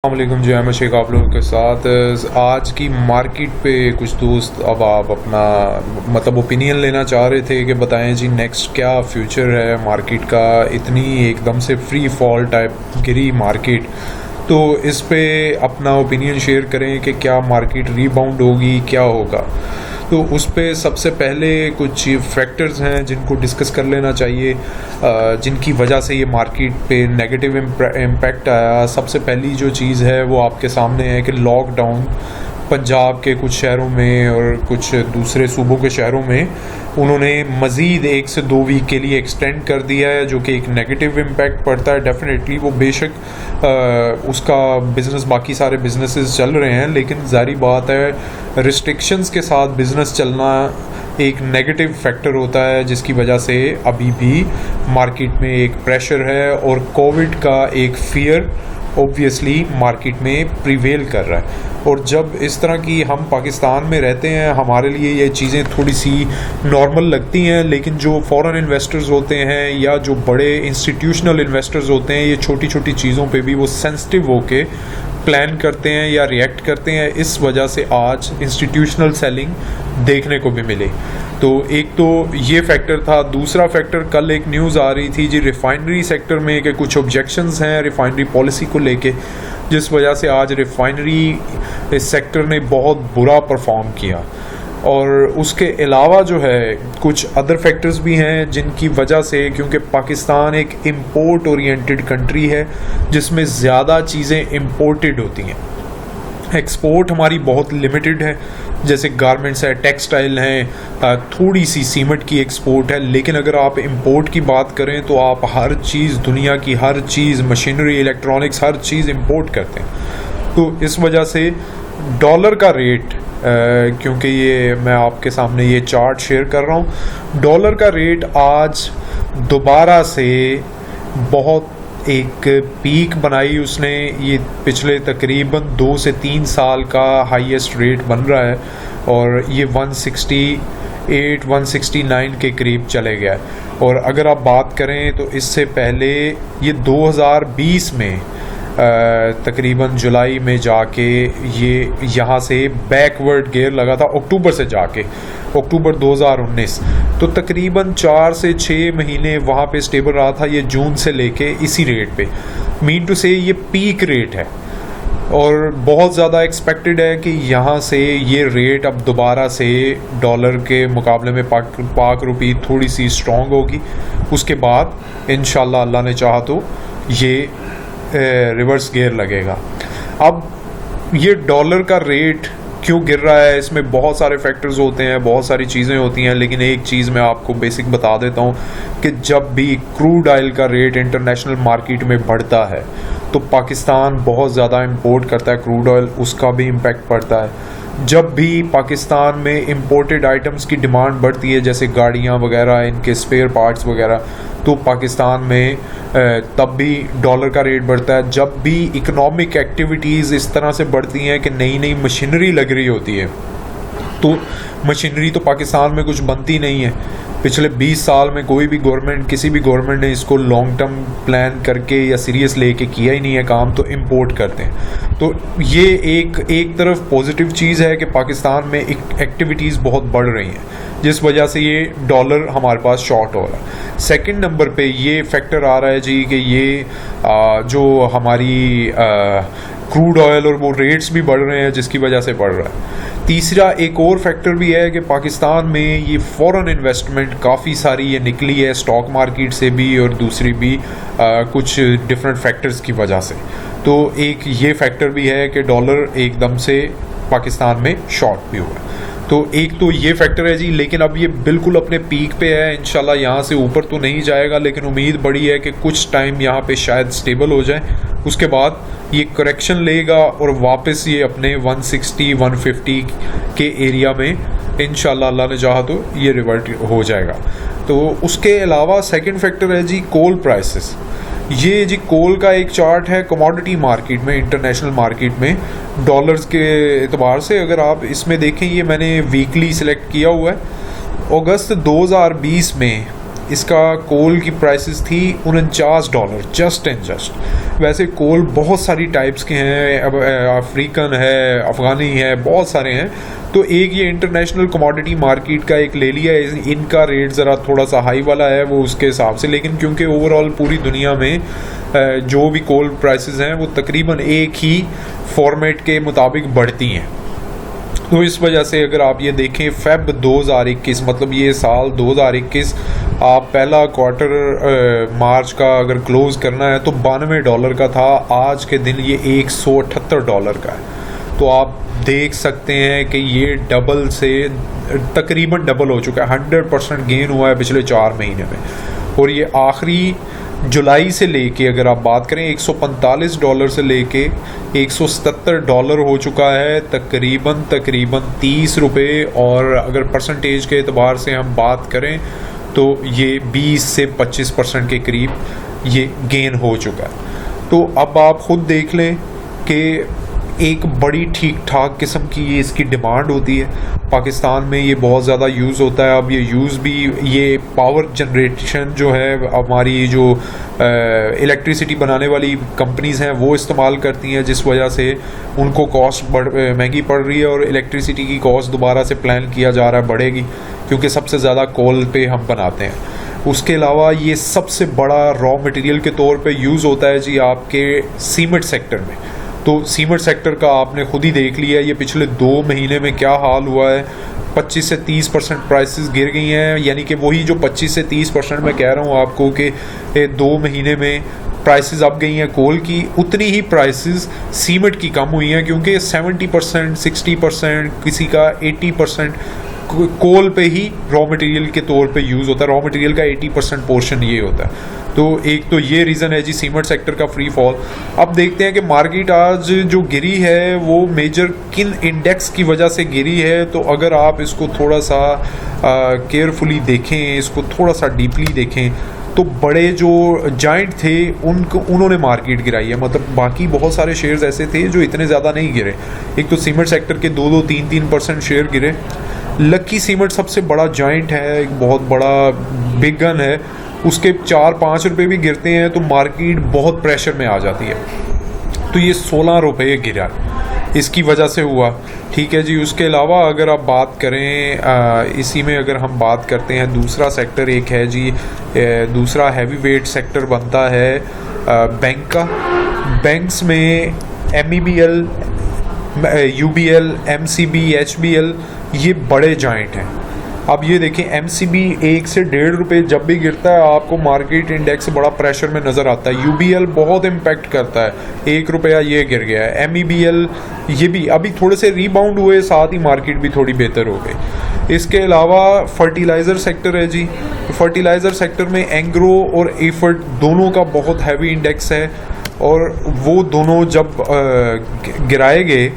वालेकुम जी, अहमद शेख आप लोगों के साथ। आज की मार्केट पे कुछ दोस्त अब आप अपना ओपिनियन लेना चाह रहे थे कि बताएं जी नेक्स्ट क्या फ्यूचर है मार्केट का। इतनी एकदम से फ्री फॉल टाइप गिरी मार्केट, तो इस पे अपना ओपिनियन शेयर करें कि क्या मार्केट रीबाउंड होगी, क्या होगा। तो उस पे सबसे पहले कुछ फैक्टर्स हैं जिनको डिस्कस कर लेना चाहिए, जिनकी वजह से ये मार्केट पे नेगेटिव इम्पैक्ट आया। सबसे पहली जो चीज़ है वो आपके सामने है कि लॉकडाउन पंजाब के कुछ शहरों में और कुछ दूसरे सूबों के शहरों में उन्होंने मज़ीद 1 से 2 वीक के लिए एक्सटेंड कर दिया है, जो कि एक नेगेटिव इम्पैक्ट पड़ता है डेफिनेटली। वो बेशक उसका बिज़नेस बाकी सारे बिजनेसेस चल रहे हैं, लेकिन जारी बात है रिस्ट्रिक्शंस के साथ बिज़नेस चलना एक नेगेटिव फैक्टर होता है, जिसकी वजह से अभी भी मार्केट में एक प्रेशर है और कोविड का एक फियर ऑब्वियसली मार्केट में प्रिवेल कर रहा है। और जब इस तरह की हम पाकिस्तान में रहते हैं, हमारे लिए ये चीज़ें थोड़ी सी नॉर्मल लगती हैं, लेकिन जो फॉरेन इन्वेस्टर्स होते हैं या जो बड़े इंस्टीट्यूशनल इन्वेस्टर्स होते हैं, ये छोटी छोटी चीज़ों पे भी वो सेंसिटिव होके प्लान करते हैं या रिएक्ट करते हैं। इस वजह से आज इंस्टीट्यूशनल सेलिंग देखने को भी मिले। तो एक तो ये फैक्टर था। दूसरा फैक्टर, कल एक न्यूज़ आ रही थी जी रिफाइनरी सेक्टर में कि कुछ ऑब्जेक्शंस हैं रिफाइनरी पॉलिसी को लेके, जिस वजह से आज रिफाइनरी सेक्टर ने बहुत बुरा परफॉर्म किया। और उसके अलावा जो है कुछ अदर फैक्टर्स भी हैं जिनकी वजह से, क्योंकि पाकिस्तान एक इंपोर्ट ओरिएंटेड कंट्री है जिसमें ज़्यादा चीज़ें इंपोर्टेड होती हैं, एक्सपोर्ट हमारी बहुत लिमिटेड है। जैसे गारमेंट्स है, टेक्सटाइल हैं, थोड़ी सी सीमेंट की एक्सपोर्ट है। लेकिन अगर आप इंपोर्ट की बात करें तो आप हर चीज़, दुनिया की हर चीज़, मशीनरी, इलेक्ट्रॉनिक्स, हर चीज़ इंपोर्ट करते हैं। तो इस वजह से डॉलर का रेट, क्योंकि ये मैं आपके सामने ये चार्ट शेयर कर रहा हूँ, डॉलर का रेट आज दोबारा से बहुत एक पीक बनाई उसने। ये पिछले तकरीबन 2 से 3 साल का हाईएस्ट रेट बन रहा है और ये 168 169 के करीब चले गया है। और अगर आप बात करें तो इससे पहले ये 2020 में तकरीबन जुलाई में जाके ये यहाँ से बैकवर्ड गियर लगा था, अक्टूबर से जाके अक्टूबर 2019। तो तकरीबन 4 से 6 महीने वहाँ पे स्टेबल रहा था, ये जून से लेके इसी रेट पे। मीन टू से ये पीक रेट है और बहुत ज़्यादा एक्सपेक्टेड है कि यहाँ से ये रेट अब दोबारा से डॉलर के मुकाबले में पाक रुपी थोड़ी सी स्ट्रॉन्ग होगी। उसके बाद इंशाल्लाह अल्लाह ने चाहा तो ये रिवर्स गियर लगेगा। अब ये डॉलर का रेट क्यों गिर रहा है, इसमें बहुत सारे फैक्टर्स होते हैं, बहुत सारी चीज़ें होती हैं, लेकिन एक चीज़ मैं आपको बेसिक बता देता हूँ कि जब भी क्रूड ऑयल का रेट इंटरनेशनल मार्केट में बढ़ता है तो पाकिस्तान बहुत ज़्यादा इंपोर्ट करता है क्रूड ऑयल, उसका भी इम्पैक्ट पड़ता है। जब भी पाकिस्तान में इंपोर्टेड आइटम्स की डिमांड बढ़ती है, जैसे गाड़ियाँ वगैरह, इनके स्पेयर पार्ट्स वगैरह, तो पाकिस्तान में तब भी डॉलर का रेट बढ़ता है। जब भी इकोनॉमिक एक्टिविटीज़ इस तरह से बढ़ती हैं कि नई नई मशीनरी लग रही होती है, तो मशीनरी तो पाकिस्तान में कुछ बनती नहीं है। पिछले 20 साल में कोई भी गवर्नमेंट, किसी भी गवर्नमेंट ने इसको लॉन्ग टर्म प्लान करके या सीरियस लेके किया ही नहीं है काम, तो इंपोर्ट करते हैं। तो ये एक तरफ पॉजिटिव चीज़ है कि पाकिस्तान में एक्टिविटीज़ बहुत बढ़ रही हैं, जिस वजह से ये डॉलर हमारे पास शॉर्ट हो रहा है। सेकंड नंबर पे ये फैक्टर आ रहा है जी कि ये जो हमारी क्रूड ऑयल और वो रेट्स भी बढ़ रहे हैं, जिसकी वजह से बढ़ रहा है। तीसरा एक और फैक्टर भी है कि पाकिस्तान में ये फॉरेन इन्वेस्टमेंट काफ़ी सारी ये निकली है, स्टॉक मार्केट से भी और दूसरी भी कुछ डिफरेंट फैक्टर्स की वजह से। तो एक ये फैक्टर भी है कि डॉलर एकदम से पाकिस्तान में शॉर्ट भी हुआ है। तो एक तो ये फैक्टर है जी, लेकिन अब ये बिल्कुल अपने पीक पे है। इंशाल्लाह यहाँ से ऊपर तो नहीं जाएगा, लेकिन उम्मीद बड़ी है कि कुछ टाइम यहाँ पे शायद स्टेबल हो जाए। उसके बाद ये करेक्शन लेगा और वापस ये अपने 160 150 के एरिया में इंशाल्लाह अल्लाह ने चाहा तो ये रिवर्ट हो जाएगा। तो उसके अलावा सेकंड फैक्टर है जी कोल प्राइसेस। ये जी कोल का एक चार्ट है कमोडिटी मार्केट में, इंटरनेशनल मार्केट में डॉलर्स के एतबार से। अगर आप इसमें देखें, ये मैंने वीकली सिलेक्ट किया हुआ है। अगस्त 2020 में इसका कोल की प्राइसेस थी $49 जस्ट एंड जस्ट। वैसे कोल बहुत सारी टाइप्स के हैं, अब अफ्रीकन है, अफ़गानी है, बहुत सारे हैं। तो एक ये इंटरनेशनल कमोडिटी मार्केट का एक ले लिया, इनका रेट ज़रा थोड़ा सा हाई वाला है वो उसके हिसाब से, लेकिन क्योंकि ओवरऑल पूरी दुनिया में जो भी कोल प्राइसेस हैं वो तकरीबन एक ही फॉर्मेट के मुताबिक बढ़ती हैं। तो इस वजह से अगर आप ये देखें फ़ेब 2021, मतलब ये साल 2021, आप पहला क्वार्टर मार्च का अगर क्लोज़ करना है तो $92 का था, आज के दिन ये $178 का है। तो आप देख सकते हैं कि ये डबल से तकरीबन डबल हो चुका है, 100% गेन हुआ है पिछले 4 महीने में। और ये आखिरी जुलाई से लेके अगर आप बात करें $145 से लेके $177 हो चुका है, तकरीबन 30 रुपये। और अगर परसेंटेज के एतबार से हम बात करें तो ये 20 से 25% के करीब ये गेन हो चुका है। तो अब आप ख़ुद देख लें कि एक बड़ी ठीक ठाक किस्म की ये इसकी डिमांड होती है। पाकिस्तान में ये बहुत ज़्यादा यूज़ होता है। अब ये यूज़ भी, ये पावर जनरेशन जो है हमारी जो इलेक्ट्रिसिटी बनाने वाली कंपनीज़ हैं वो इस्तेमाल करती हैं, जिस वजह से उनको कॉस्ट महंगी पड़ रही है और इलेक्ट्रिसिटी की कॉस्ट दोबारा से प्लान किया जा रहा है बढ़ेगी, क्योंकि सबसे ज़्यादा कोल पे हम बनाते हैं। उसके अलावा ये सबसे बड़ा रॉ मटेरियल के तौर पे यूज़ होता है जी आपके सीमेंट सेक्टर में। तो सीमेंट सेक्टर का आपने खुद ही देख लिया ये पिछले 2 महीने में क्या हाल हुआ है। 25 से 30% प्राइसेस गिर गई हैं, यानी कि वही जो 25 से 30% मैं कह रहा हूँ आपको कि 2 महीने में प्राइसेस अब गई हैं कोल की, उतनी ही प्राइसेस सीमेंट की कम हुई हैं, क्योंकि 70%, 60%, किसी का 80% कोल पे ही रॉ मटेरियल के तौर पे यूज़ होता है। रॉ मटेरियल का 80% पोर्शन ये होता है। तो एक तो ये रीज़न है जी सीमेंट सेक्टर का फ्री फॉल। अब देखते हैं कि मार्केट आज जो गिरी है वो मेजर किन इंडेक्स की वजह से गिरी है। तो अगर आप इसको थोड़ा सा केयरफुली देखें, इसको थोड़ा सा डीपली देखें, तो बड़े जो जाइंट थे उन्होंने मार्केट गिराई है। मतलब बाकी बहुत सारे शेयर्स ऐसे थे जो इतने ज़्यादा नहीं गिरे। एक तो सीमेंट सेक्टर के 2-2, 3-3% शेयर गिरे। लकी सीमेंट सबसे बड़ा जाइंट है, एक बहुत बड़ा बिग गन है, उसके 4-5 रुपये भी गिरते हैं तो मार्केट बहुत प्रेशर में आ जाती है। तो ये 16 रुपये गिरा, इसकी वजह से हुआ। ठीक है जी। उसके अलावा अगर आप बात करें इसी में अगर हम बात करते हैं, दूसरा सेक्टर एक है जी, दूसरा हैवी वेट सेक्टर बनता है बैंक का। बैंक्स में MEBL, UBL, MCB, HBL ये बड़े जॉइंट हैं। अब ये देखें MCB 1 से ₹1.5 जब भी गिरता है आपको मार्केट इंडेक्स बड़ा प्रेशर में नज़र आता है। UBL बहुत इम्पैक्ट करता है, ₹1 ये गिर गया है। MEBL ये भी अभी थोड़े से रीबाउंड हुए, साथ ही मार्केट भी थोड़ी बेहतर हो गई। इसके अलावा फर्टिलाइज़र सेक्टर है जी। फर्टिलाइज़र सेक्टर में एंग्रो और एफर्ट दोनों का बहुत हैवी इंडेक्स है, और वो दोनों जब गिराए गए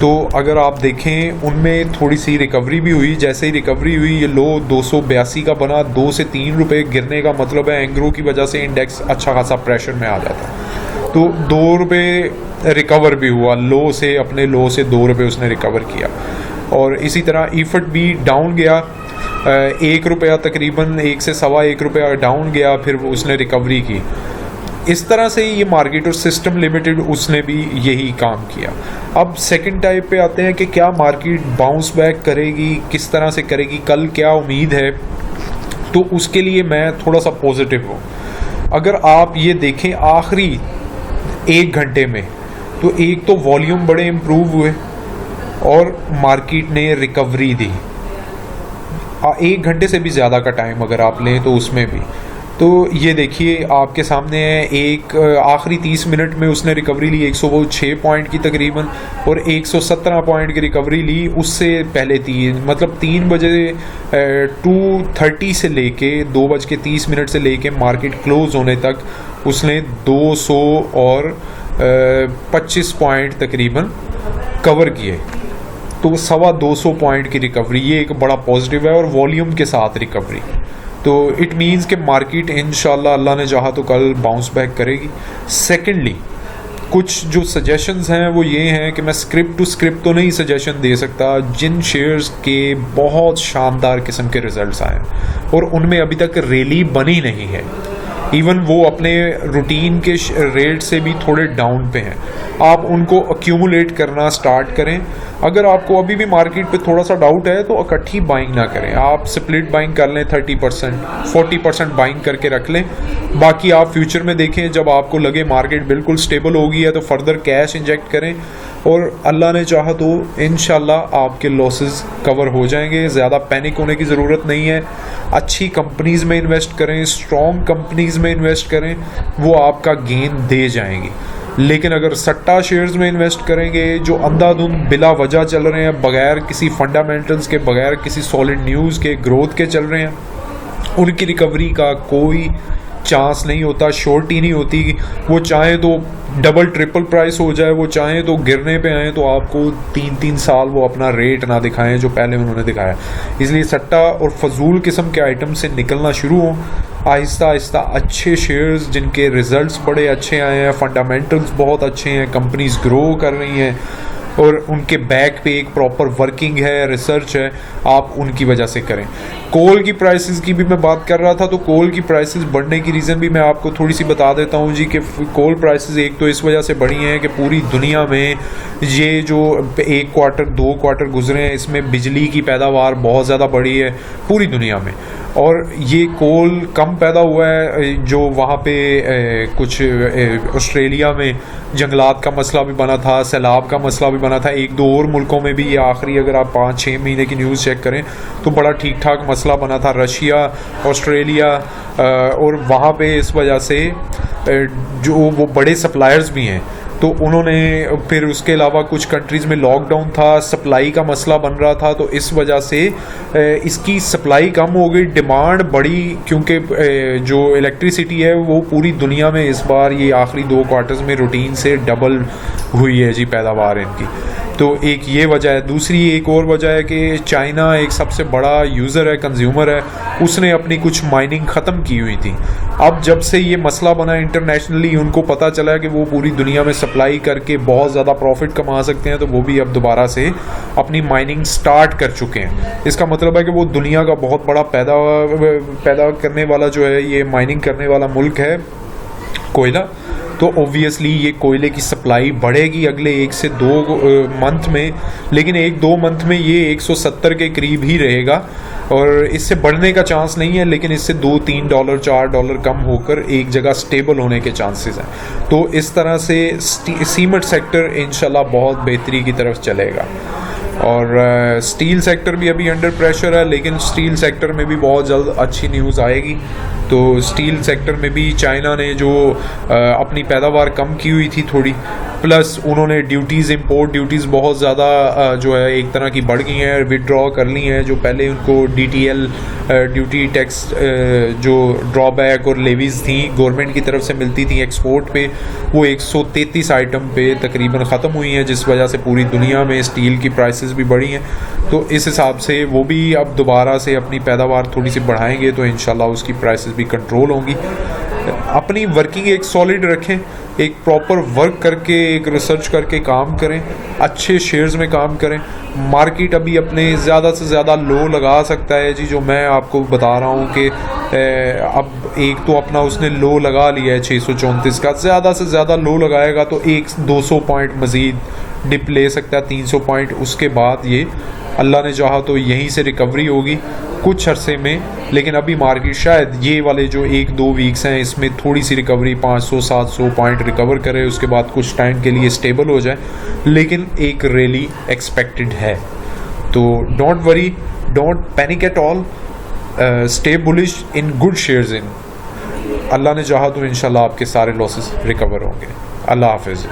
तो अगर आप देखें उनमें थोड़ी सी रिकवरी भी हुई। जैसे ही रिकवरी हुई ये लो 282 का बना, 2 से 3 रुपये गिरने का मतलब है एंग्रो की वजह से इंडेक्स अच्छा खासा प्रेशर में आ जाता। तो 2 रुपये रिकवर भी हुआ, लो से, अपने लो से 2 रुपये उसने रिकवर किया। और इसी तरह ईफट भी डाउन गया, ₹1 तकरीबन, 1 से ₹1.25 डाउन गया, फिर उसने रिकवरी की। इस तरह से ये मार्केट और सिस्टम लिमिटेड उसने भी यही काम किया। अब सेकंड टाइप पे आते हैं कि क्या मार्केट बाउंस बैक करेगी, किस तरह से करेगी, कल क्या उम्मीद है। तो उसके लिए मैं थोड़ा सा पॉजिटिव हूँ। अगर आप ये देखें आखिरी 1 घंटे में, तो एक तो वॉल्यूम बड़े इम्प्रूव हुए और मार्केट ने रिकवरी दी। 1 घंटे से भी ज़्यादा का टाइम अगर आप लें तो उसमें भी, तो ये देखिए आपके सामने है, एक आखिरी 30 मिनट में उसने रिकवरी ली 106 पॉइंट की तकरीबन, और 117 पॉइंट की रिकवरी ली उससे पहले 3 बजे 2:30 से लेके 2:30 से लेके मार्केट क्लोज होने तक उसने 200 और 25 पॉइंट तकरीबन कवर किए। तो 225 पॉइंट की रिकवरी, ये एक बड़ा पॉजिटिव है, और वॉल्यूम के साथ रिकवरी। तो इट मीन्स कि मार्केट इंशाल्लाह अल्लाह ने चाहा तो कल बाउंस बैक करेगी। सेकेंडली कुछ जो सजेशंस हैं वो ये हैं कि मैं स्क्रिप्ट टू स्क्रिप्ट तो नहीं सजेशन दे सकता, जिन शेयर्स के बहुत शानदार किस्म के रिजल्ट्स आए और उनमें अभी तक रैली बनी नहीं है, इवन वो अपने रूटीन के रेट से भी थोड़े डाउन पे हैं, आप उनको अक्यूमुलेट करना स्टार्ट करें। अगर आपको अभी भी मार्केट पे थोड़ा सा डाउट है तो इकट्ठी बाइंग ना करें, आप स्प्लिट बाइंग कर लें, 30% 40% बाइंग करके रख लें, बाकी आप फ्यूचर में देखें जब आपको लगे मार्केट बिल्कुल स्टेबल हो गई है तो फर्दर कैश इंजेक्ट करें और अल्लाह ने चाहा तो इंशाल्लाह आपके लॉसेस कवर हो जाएंगे। ज़्यादा पैनिक होने की ज़रूरत नहीं है, अच्छी कंपनीज़ में इन्वेस्ट करें, स्ट्रॉन्ग कंपनीज़ में इन्वेस्ट करें, वो आपका गेन दे जाएंगी। लेकिन अगर सट्टा शेयर्स में इन्वेस्ट करेंगे जो अंधाधुंध बिला वजह चल रहे हैं, बगैर किसी फंडामेंटल्स के, बगैर किसी सॉलिड न्यूज़ के, ग्रोथ के चल रहे हैं, उनकी रिकवरी का कोई चांस नहीं होता, श्योरिटी नहीं होती। वो चाहे तो डबल ट्रिपल प्राइस हो जाए, वो चाहे तो गिरने पे आए तो आपको 3-3 साल वो अपना रेट ना दिखाएं जो पहले उन्होंने दिखाया। इसलिए सट्टा और फजूल किस्म के आइटम से निकलना शुरू हो, आहिस्ता आहिस्ता अच्छे शेयर्स जिनके रिजल्ट्स बड़े अच्छे आए हैं, फंडामेंटल्स बहुत अच्छे हैं, कंपनीज ग्रो कर रही हैं और उनके बैक पे एक प्रॉपर वर्किंग है, रिसर्च है, आप उनकी वजह से करें। कोल की प्राइसेस की भी मैं बात कर रहा था, तो कोल की प्राइसेस बढ़ने की रीज़न भी मैं आपको थोड़ी सी बता देता हूँ जी कि कोल प्राइसेस एक तो इस वजह से बढ़ी हैं कि पूरी दुनिया में ये जो 1 क्वार्टर 2 क्वार्टर गुजरे हैं इसमें बिजली की पैदावार बहुत ज़्यादा बढ़ी है पूरी दुनिया में, और ये कोल कम पैदा हुआ है जो वहाँ पे कुछ ऑस्ट्रेलिया में जंगलात का मसला भी बना था, सैलाब का मसला भी बना था, 1-2 और मुल्कों में भी ये आखिरी अगर आप 5-6 महीने की न्यूज़ चेक करें तो बड़ा ठीक ठाक मसला बना था, रशिया, ऑस्ट्रेलिया, और वहाँ पे इस वजह से जो वो बड़े सप्लायर्स भी हैं तो उन्होंने फिर उसके अलावा कुछ कंट्रीज़ में लॉकडाउन था, सप्लाई का मसला बन रहा था, तो इस वजह से इसकी सप्लाई कम हो गई, डिमांड बढ़ी, क्योंकि जो इलेक्ट्रिसिटी है वो पूरी दुनिया में इस बार ये आखिरी 2 क्वार्टर्स में रूटीन से डबल हुई है जी पैदावार इनकी। तो एक ये वजह है। दूसरी एक और वजह है कि चाइना एक सबसे बड़ा यूज़र है, कंज्यूमर है, उसने अपनी कुछ माइनिंग ख़त्म की हुई थी। अब जब से ये मसला बना इंटरनेशनली, उनको पता चला कि वो पूरी दुनिया में सप्लाई करके बहुत ज़्यादा प्रॉफिट कमा सकते हैं, तो वो भी अब दोबारा से अपनी माइनिंग स्टार्ट कर चुके हैं। इसका मतलब है कि वो दुनिया का बहुत बड़ा पैदा करने वाला जो है, ये माइनिंग करने वाला मुल्क है कोयला, तो ओबियसली ये कोयले की सप्लाई बढ़ेगी अगले 1 से 2 मंथ में, लेकिन 1-2 मंथ में ये 170 के करीब ही रहेगा और इससे बढ़ने का चांस नहीं है, लेकिन इससे $2-3 $4 कम होकर एक जगह स्टेबल होने के चांसेस हैं। तो इस तरह से सीमेंट सेक्टर इंशाल्लाह बहुत बेहतरी की तरफ चलेगा और स्टील सेक्टर भी अभी अंडर प्रेशर है, लेकिन स्टील सेक्टर में भी बहुत जल्द अच्छी न्यूज़ आएगी। तो स्टील सेक्टर में भी चाइना ने जो अपनी पैदावार कम की हुई थी थोड़ी, प्लस उन्होंने ड्यूटीज़, इंपोर्ट ड्यूटीज़ बहुत ज़्यादा जो है एक तरह की बढ़ गई हैं, विदड्रॉ कर ली हैं। जो पहले उनको DTL ड्यूटी टैक्स जो ड्रॉबैक और लेवीज़ थी गवर्नमेंट की तरफ से मिलती थी एक्सपोर्ट पे, वो 133 आइटम पे तकरीबन ख़त्म हुई हैं, जिस वजह से पूरी दुनिया में स्टील की प्राइसेस भी बढ़ी हैं। तो इस हिसाब से वो भी अब दोबारा से अपनी पैदावार थोड़ी सी बढ़ाएंगे, तो इंशाल्लाह उसकी प्राइसेस भी कंट्रोल होंगी। अपनी वर्किंग एक सॉलिड रखें, एक प्रॉपर वर्क करके, एक रिसर्च करके काम करें, अच्छे शेयर्स में काम करें। मार्केट अभी अपने ज़्यादा से ज़्यादा लो लगा सकता है जी, जो मैं आपको बता रहा हूँ कि अब एक तो अपना उसने लो लगा लिया है 634 का, ज़्यादा से ज़्यादा लो लगाएगा तो 100-200 पॉइंट मज़ीद डिप ले सकता है, 300 पॉइंट। उसके बाद ये अल्लाह ने चाहा तो यहीं से रिकवरी होगी कुछ अरसे में, लेकिन अभी मार्केट शायद ये वाले जो 1-2 वीक्स हैं इसमें थोड़ी सी रिकवरी 500-700 पॉइंट रिकवर करे, उसके बाद कुछ टाइम के लिए स्टेबल हो जाए, लेकिन एक रैली एक्सपेक्टेड है। तो don't worry, don't panic at all, stay bullish in good shares in. Allah ने चाहा तो इंशाल्लाह आपके सारे लॉसेस रिकवर होंगे। अल्लाह हाफिज़।